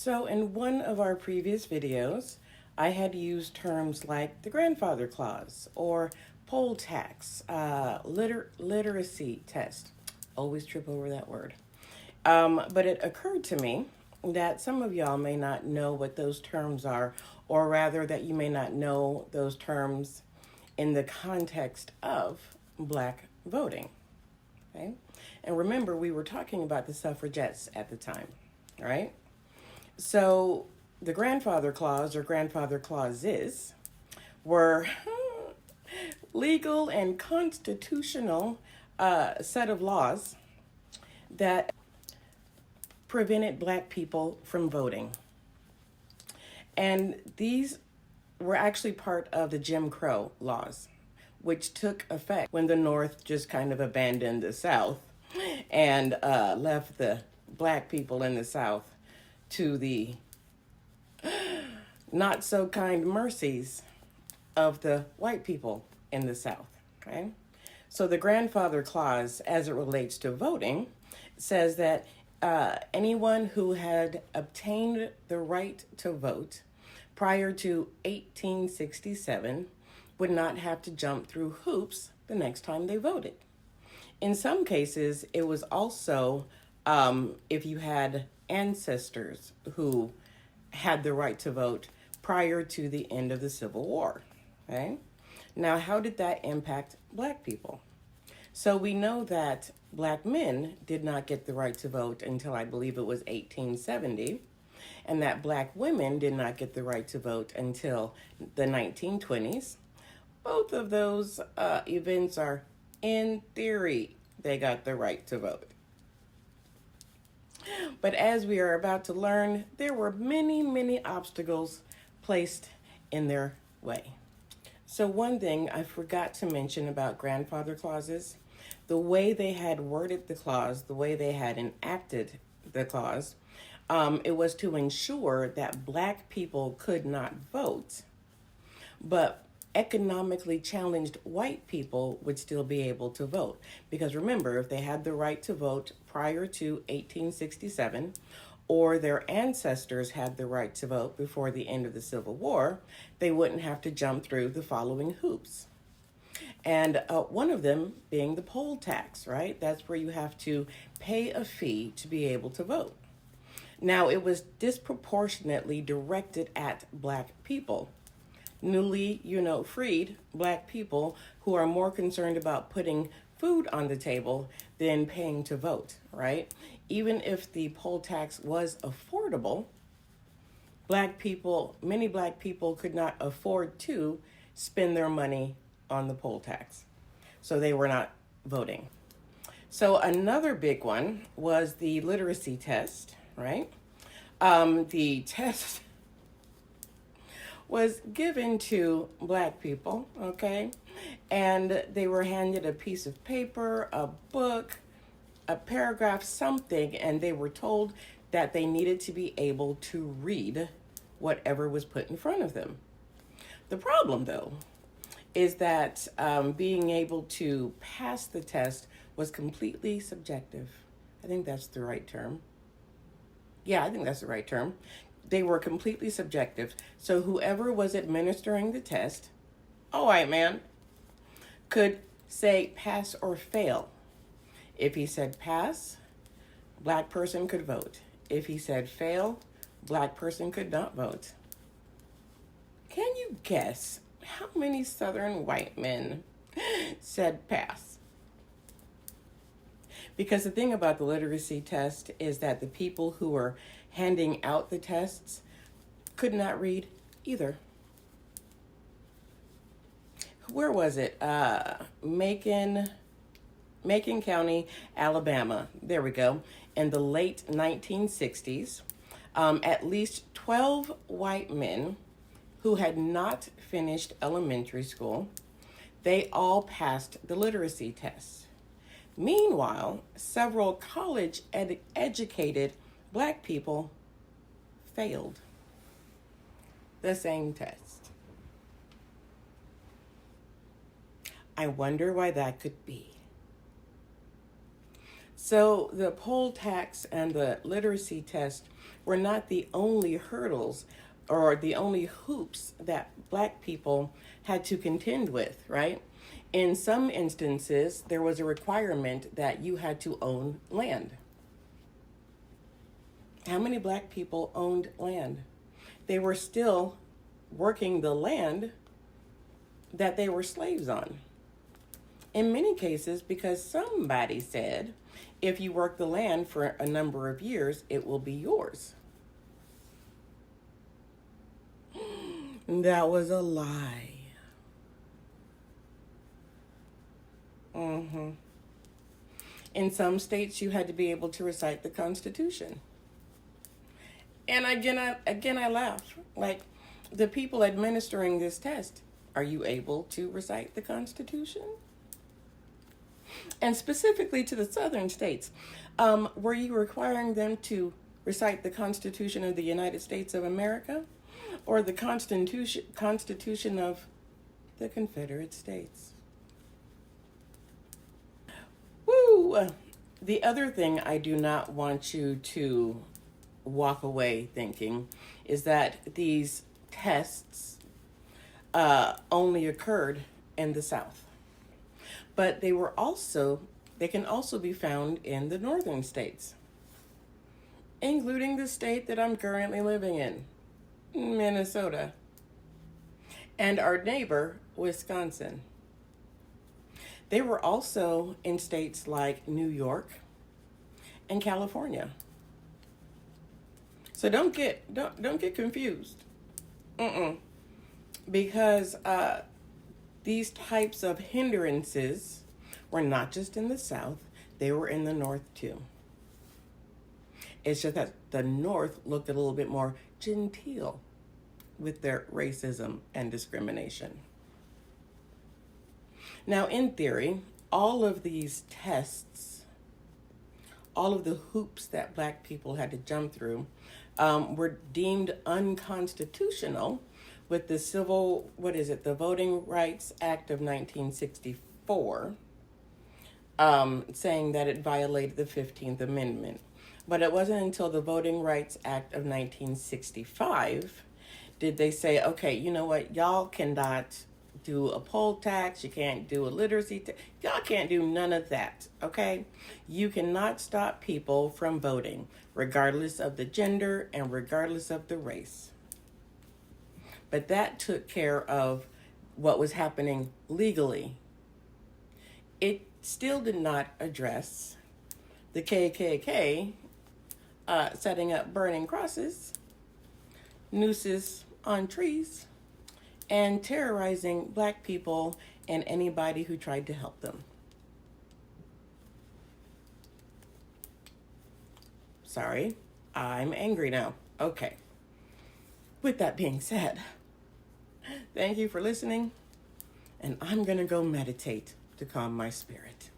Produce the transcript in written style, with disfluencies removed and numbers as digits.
So in one of our previous videos, I had used terms like the grandfather clause or poll tax, literacy test. Always trip over that word. But it occurred to me that some of y'all may not know what those terms are, or rather that you may not know those terms in the context of Black voting. Okay? And remember, we were talking about the suffragettes at the time, right? So the grandfather clause or grandfather clauses were legal and constitutional set of laws that prevented Black people from voting. And these were actually part of the Jim Crow laws, which took effect when the North just kind of abandoned the South and left the Black people in the South to the not so kind mercies of the white people in the South. Okay? So the grandfather clause, as it relates to voting, says that anyone who had obtained the right to vote prior to 1867 would not have to jump through hoops the next time they voted. In some cases, it was also if you had ancestors who had the right to vote prior to the end of the Civil War. Okay? Now, how did that impact Black people? So we know that Black men did not get the right to vote until I believe it was 1870, and that Black women did not get the right to vote until the 1920s. Both of those events are, in theory, they got the right to vote. But as we are about to learn, there were many, many obstacles placed in their way. So one thing I forgot to mention about grandfather clauses, the way they had worded the clause, the way they had enacted the clause, it was to ensure that Black people could not vote, but economically challenged white people would still be able to vote. Because remember, if they had the right to vote prior to 1867, or their ancestors had the right to vote before the end of the Civil War, they wouldn't have to jump through the following hoops. And one of them being the poll tax, right? That's where you have to pay a fee to be able to vote. Now, it was disproportionately directed at Black people. Newly, freed Black people who are more concerned about putting food on the table than paying to vote, right? Even if the poll tax was affordable, many Black people could not afford to spend their money on the poll tax. So they were not voting. So another big one was the literacy test, right? The test was given to Black people, okay? And they were handed a piece of paper, a book, a paragraph, something, and they were told that they needed to be able to read whatever was put in front of them. The problem, though, is that being able to pass the test was completely subjective. I think that's the right term. Yeah, I think that's the right term. They were completely subjective. So whoever was administering the test, all right, man, could say pass or fail. If he said pass, Black person could vote. If he said fail, Black person could not vote. Can you guess how many Southern white men said pass? Because the thing about the literacy test is that the people who were handing out the tests could not read either. Where was it? Macon County, Alabama. There we go. In the late 1960s, at least 12 white men who had not finished elementary school, they all passed the literacy test. Meanwhile, several college-educated Black people failed the same test. I wonder why that could be. So the poll tax and the literacy test were not the only hurdles or the only hoops that Black people had to contend with, right? In some instances, there was a requirement that you had to own land. How many Black people owned land? They were still working the land that they were slaves on. In many cases, because somebody said, if you work the land for a number of years, it will be yours. That was a lie. In some states, you had to be able to recite the Constitution. And again, I laugh. Like, the people administering this test, are you able to recite the Constitution? And specifically to the southern states, were you requiring them to recite the Constitution of the United States of America or the Constitution of the Confederate States? Woo! The other thing I do not want you to walk away thinking is that these tests only occurred in the South. But they can also be found in the northern states, including the state that I'm currently living in, Minnesota, and our neighbor, Wisconsin. They were also in states like New York and California. So don't get confused. Because these types of hindrances were not just in the South, they were in the North too. It's just that the North looked a little bit more genteel with their racism and discrimination. Now, in theory, all of these tests, all of the hoops that Black people had to jump through, were deemed unconstitutional with the the Voting Rights Act of 1964, saying that it violated the 15th Amendment. But it wasn't until the Voting Rights Act of 1965 did they say, okay, you know what, y'all cannot do a poll tax, you can't do a literacy tax, y'all can't do none of that, okay? You cannot stop people from voting, regardless of the gender and regardless of the race. But that took care of what was happening legally. It still did not address the KKK setting up burning crosses, nooses on trees, and terrorizing Black people and anybody who tried to help them. Sorry, I'm angry now. Okay. With that being said, thank you for listening, and I'm going to go meditate to calm my spirit.